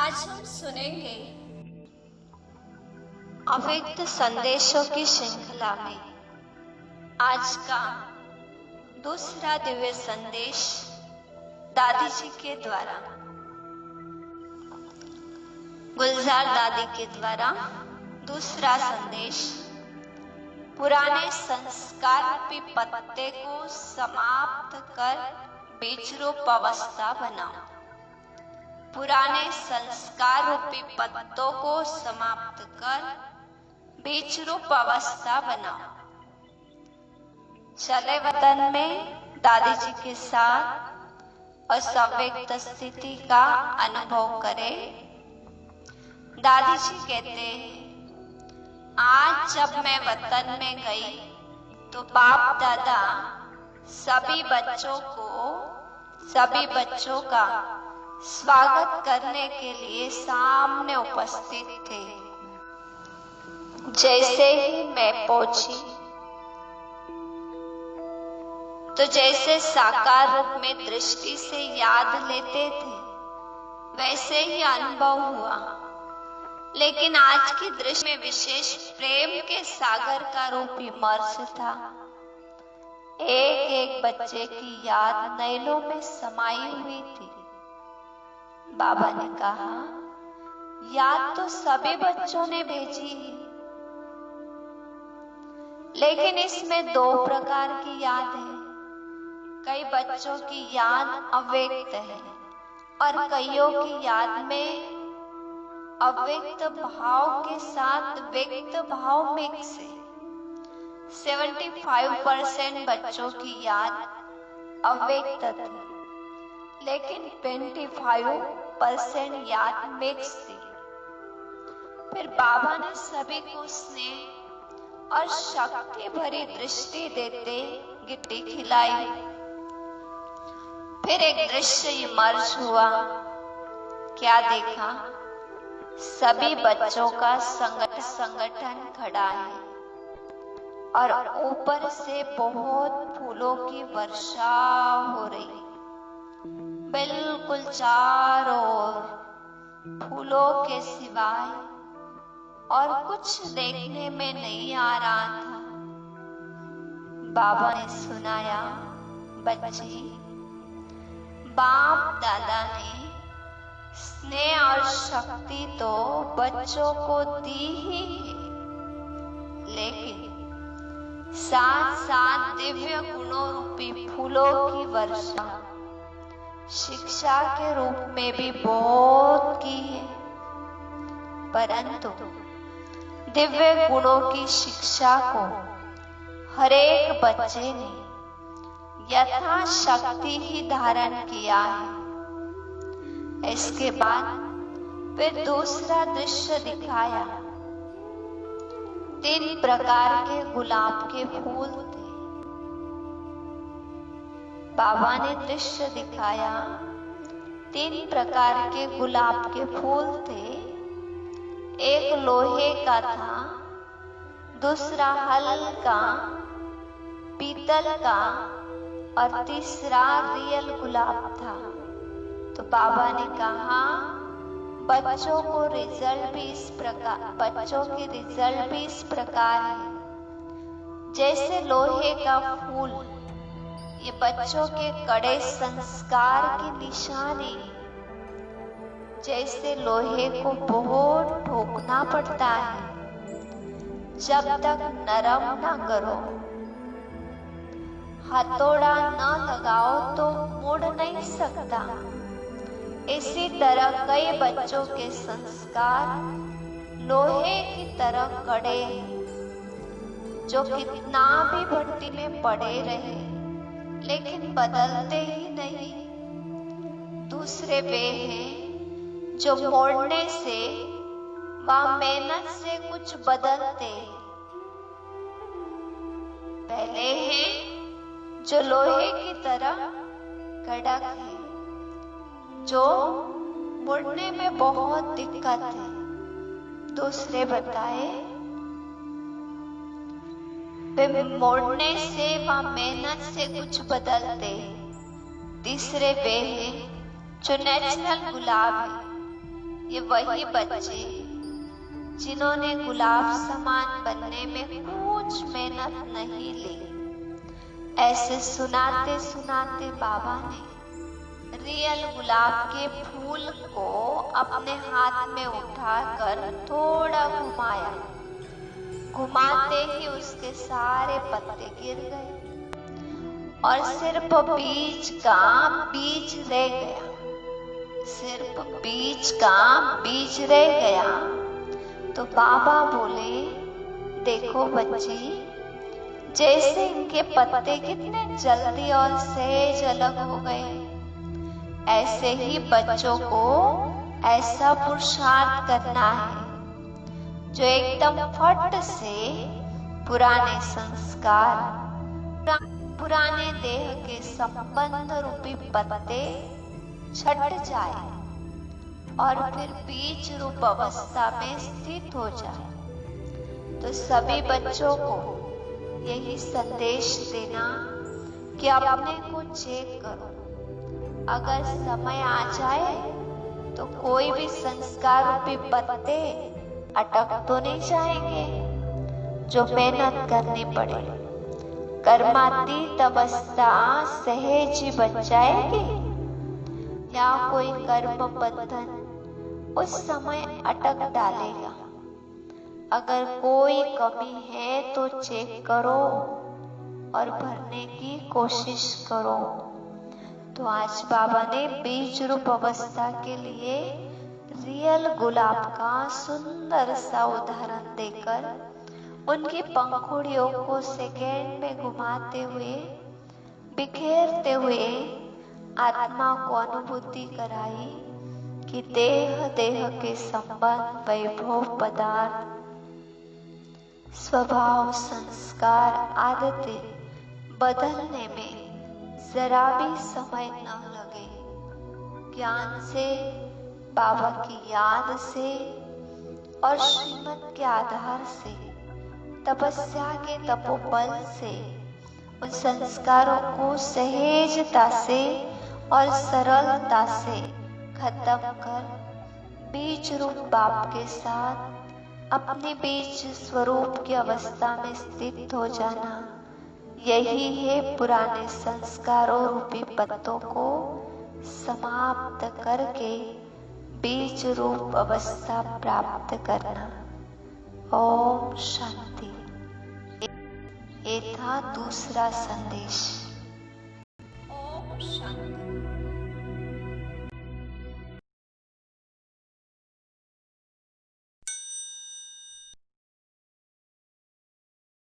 आज हम सुनेंगे अव्यक्त संदेशों की श्रृंखला में आज का दूसरा दिव्य संदेश दादी जी के द्वारा, गुलजार दादी के द्वारा दूसरा संदेश। पुराने संस्कार रूपी पत्ते को समाप्त कर बीज रूप अवस्था बनाओ। पुराने संस्कार रूपी पत्तों को समाप्त कर बीज रूप अवस्था बनाओ। चले वतन में दादी जी के साथ असव्यक्त स्थिति का अनुभव करें। दादी जी कहते हैं, आज जब मैं वतन में गई तो बाप दादा सभी बच्चों का स्वागत करने के लिए सामने उपस्थित थे। जैसे ही मैं पहुंची तो जैसे साकार रूप में दृष्टि से याद लेते थे वैसे ही अनुभव हुआ, लेकिन आज की दृष्टि में विशेष प्रेम के सागर का रूप इमर्स था। एक एक बच्चे की याद नैनों में समाई हुई थी। बाबा ने कहा, याद तो सभी बच्चों ने भेजी है, लेकिन इसमें दो प्रकार की याद है। कई बच्चों की याद अव्यक्त है और कईयों की याद में अव्यक्त भाव के साथ व्यक्त भाव मिक्स है। 75% बच्चों की याद अव्यक्त थी, लेकिन 25% याद मिक्स थी। फिर बाबा ने सभी को स्नेह और शक्ति भरी दृष्टि देते गिट्टी खिलाई। फिर एक दृश्य इमर्ज हुआ। क्या देखा? सभी बच्चों का संगठन खड़ा है और ऊपर से बहुत फूलों की वर्षा हो रही। बिल्कुल चारों ओर फूलों के सिवाय और कुछ देखने में नहीं आ रहा था। बाबा ने सुनाया, बच्चे, बाप दादा ने स्नेह और शक्ति तो बच्चों को दी ही है, लेकिन साथ साथ दिव्य गुणों रूपी फूलों की वर्षा शिक्षा के रूप में भी बहुत की है। परंतु दिव्य गुणों की शिक्षा को हर एक बच्चे ने यथाशक्ति ही धारण किया है। इसके बाद फिर दूसरा दृश्य दिखाया। 3 प्रकार के गुलाब के फूल थे। बाबा ने दृश्य दिखाया। 3 प्रकार के गुलाब के फूल थे। एक लोहे का था, दूसरा हल्का पीतल का और तीसरा रियल गुलाब था। तो बाबा ने कहा, बच्चों के रिजल्ट भी इस प्रकार है। जैसे लोहे का फूल, ये बच्चों के कड़े संस्कार की निशानी। जैसे लोहे को बहुत ठोकना पड़ता है, जब तक नरम न करो, हथौड़ा न लगाओ तो मुड़ नहीं सकता। इसी तरह कई बच्चों के संस्कार लोहे की तरह कड़े हैं, जो कितना भी भट्टी में पड़े रहे लेकिन बदलते ही नहीं। दूसरे वे हैं जो मोड़ने से व मेहनत से कुछ बदलते। पहले हैं जो लोहे की तरह कड़क है, जो मुड़ने में बहुत दिक्कत है। दूसरे बताए, वे मोड़ने से व मेहनत से कुछ बदलते। तीसरे वे हैं जो नेचुरल गुलाब है, ये वही बच्चे जिन्होंने गुलाब समान बनने में कुछ मेहनत नहीं ली। ऐसे सुनाते सुनाते बाबा ने रियल गुलाब के फूल को अपने हाथ में उठाकर थोड़ा घुमाया। घुमाते ही उसके सारे पत्ते गिर गए और सिर्फ बीज का बीज रह गया। सिर्फ बीज का बीज रह गया। तो बाबा बोले, देखो बच्ची, जैसे इनके पत्ते कितने जल्दी और सहज अलग हो गए, ऐसे ही बच्चों को ऐसा पुरुषार्थ करना है जो एकदम फट से पुराने संस्कार, पुराने देह के संबंध रूपी पत्ते छट जाए और फिर बीज रूप अवस्था में स्थित हो जाए। तो सभी बच्चों को यही संदेश देना कि अपने को चेक करो। अगर समय आ जाए तो कोई भी संस्कार रूपी पत्ते अटक तो नहीं जाएंगे, जो मेहनत करनी पड़े। कर्मातीत अवस्था सहज ही बच जाएगी या कोई कर्म बंधन उस समय अटक डालेगा। अगर कोई कमी है तो चेक करो और भरने की कोशिश करो। तो आज बाबा ने बीज रूप अवस्था के लिए रियल गुलाब का सुंदर सा उदाहरण देकर उनकी पंखुड़ियों को सेकेंड में घुमाते हुए, बिखेरते हुए आत्मा को अनुभूति कराई कि देह देह के संबंध, वैभव, पदार्थ, स्वभाव, संस्कार, आदतें बदलने में जरा भी समय न लगे। ज्ञान से, बाबा की याद से और श्रीमत के आधार से, तपस्या के तपोबल से उन संस्कारों को सहजता से और सरलता से खत्म कर बीज रूप बाप के साथ अपने बीज स्वरूप की अवस्था में स्थित हो जाना। यही है पुराने संस्कारों रूपी पत्तों को समाप्त करके बीज रूप अवस्था प्राप्त करना। ओम शांति। ये था दूसरा संदेश। ओम शांति।